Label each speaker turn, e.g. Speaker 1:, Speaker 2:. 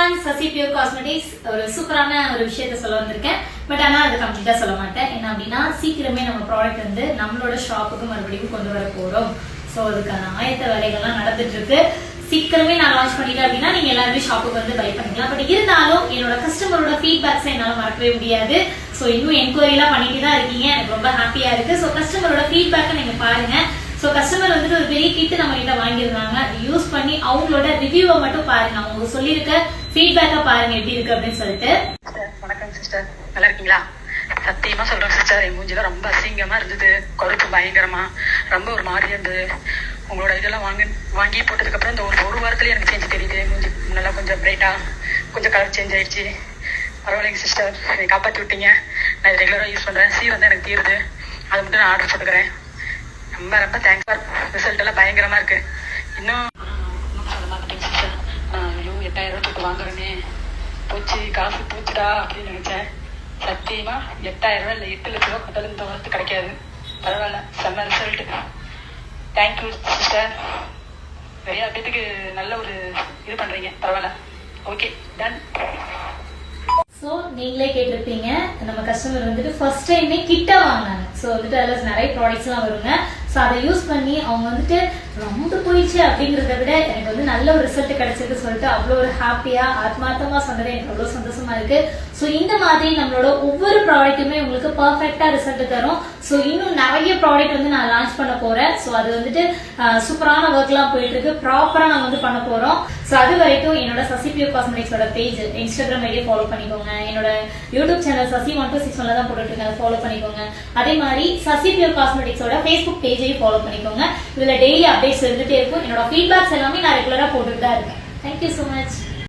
Speaker 1: everyone, Sasi Pure Cosmetics ஒரு சூப்பரான ஒரு விஷயத்தை சொல்ல வந்திருக்கேன். பட் ஆனா அது கம்ப்ளீட்டா சொல்ல மாட்டேன். என்ன அப்படின்னா சீக்கிரமே நம்ம ப்ராடக்ட் வந்து நம்மளோட ஷாப்புக்கு மறுபடியும் கொண்டு வர போறோம். சோ அதுக்கான ஆயத்த வேலைகள்லாம் நடந்துட்டு இருக்கு. சீக்கிரமே நான் லான்ச் பண்ணிட்டேன் அப்படின்னா நீங்க எல்லாருமே ஷாப்புக்கு வந்து பை பண்ணிக்கலாம். பட் இருந்தாலும் என்னோட கஸ்டமரோட ஃபீட்பேக்ஸை என்னால மறக்கவே முடியாது. சோ இன்னும் என்கொயரி எல்லாம் பண்ணிட்டு தான் இருக்கீங்க. எனக்கு ரொம்ப ஹாப்பியா இருக்கு. சோ கஸ்டமரோட ஃபீட்பேக்கை நீங்க பாருங்க. சோ கஸ்டமர் வந்துட்டு ஒரு பெரிய கிட் நம்ம கிட்ட வாங்கியிருந்தாங்க. யூஸ் பண்ணி அவங்களோட ரிவ்யூவை மட்டும் பாருங்க. அவங்க சொல்லியிருக்க ஃபீட்பேக்கை பாருங்க எப்படி இருக்கு அப்படின்னு சொல்லிட்டு.
Speaker 2: வணக்கம் சிஸ்டர், நல்லா இருக்கீங்களா? சத்தியமா சொல்றேன் சிஸ்டர், என் மூஞ்சில ரொம்ப அசிங்கமா இருந்தது. கொழுப்பு பயங்கரமா ரொம்ப ஒரு மாதிரியா இருந்தது. உங்களோட இதெல்லாம் வாங்கி போட்டதுக்கு அப்புறம் இந்த ஒரு வாரத்துல எனக்கு சேஞ்ச் தெரியுது. மூஞ்சி நல்லா கொஞ்சம் பிரைட்டா, கொஞ்சம் கலர் சேஞ்ச் ஆயிடுச்சு. பரவாயில்லைங்க சிஸ்டர், என்னை காப்பாற்றி விட்டீங்க. நான் ரெகுலரா யூஸ் பண்றேன். சி வந்து எனக்கு தீருது. அதை மட்டும் நான் ஆர்டர் போட்டுக்கிறேன். ரொம்ப ரொம்ப தேங்க்ஸ் ஃபார் ரிசல்ட் எல்லாம் பயங்கரமா இருக்கு. இன்னும் சொல்ல மாட்டேன் சிஸ்டர், நான் 8000 ரூபாய்க்கு வாங்குறேனே, போச்சு காசு போச்சுடா அப்படின்னு நினைச்சேன். சத்தியமா 8000 ரூபாய் இல்லை 8 லட்ச ரூபா கட்டலும் இந்த வாரத்து கிடைக்காது. பரவாயில்ல, செம்ம ரிசல்ட். Thank you sister. நிறைய பேத்துக்கு நல்ல ஒரு இது பண்றீங்க. பரவாயில்ல, ஓகே டன்.
Speaker 1: ஸோ நீங்களே கேட்டிருப்பீங்க, நம்ம கஸ்டமர் வந்துட்டு ஃபர்ஸ்ட் டைமே கிட்ட வாங்கினாங்க. ஸோ வந்துட்டு அதில் நிறைய ப்ராடக்ட்ஸ்லாம் வருங்க. ஸோ அதை யூஸ் பண்ணி அவங்க வந்துட்டு ரொம்ப போயிடுச்சு அப்படிங்கிறத விட எனக்கு வந்து நல்ல ஒரு ரிசல்ட் கிடைச்சது சொல்லிட்டு அவ்வளோ ஒரு ஹாப்பியா ஆத்மார்த்தமா சொன்னது எனக்கு அவ்வளோ சந்தோஷமா இருக்கு. ஸோ இந்த மாதிரி நம்மளோட ஒவ்வொரு ப்ராடக்ட்டுமே உங்களுக்கு பர்ஃபெக்டா ரிசல்ட் தரும். ஸோ இன்னும் நிறைய ப்ராடக்ட் வந்து நான் லான்ச் பண்ண போறேன். ஸோ அது வந்துட்டு சூப்பரான ஒர்க்லாம் போயிட்டு இருக்கு. ப்ராப்பரா நம்ம வந்து பண்ண போறோம். ஸோ அது வரைக்கும் என்னோட சசி பியூர் காஸ்மெட்டிக்ஸோட பேஜ் இன்ஸ்டாகிராம் ஐடியை ஃபாலோ பண்ணிக்கோங்க. என்னோட யூடியூப் சேனல் சசி 126 தான் போட்டுட்டு இருக்கேன், அதை ஃபாலோ பண்ணிக்கோங்க. அதே மாதிரி சசி பியூர் காஸ்மெட்டிக்ஸோட ஃபேஸ்புக் பேஜையும் ஃபாலோ பண்ணிக்கோங்க. இதுல டெய்லி அப்டேட்ஸ் இருந்துட்டே இருக்கும். என்னோட ஃபீட்பேக்ஸ் எல்லாமே நான் ரெகுலரா போட்டுட்டு தான் இருக்கேன். Thank you so much.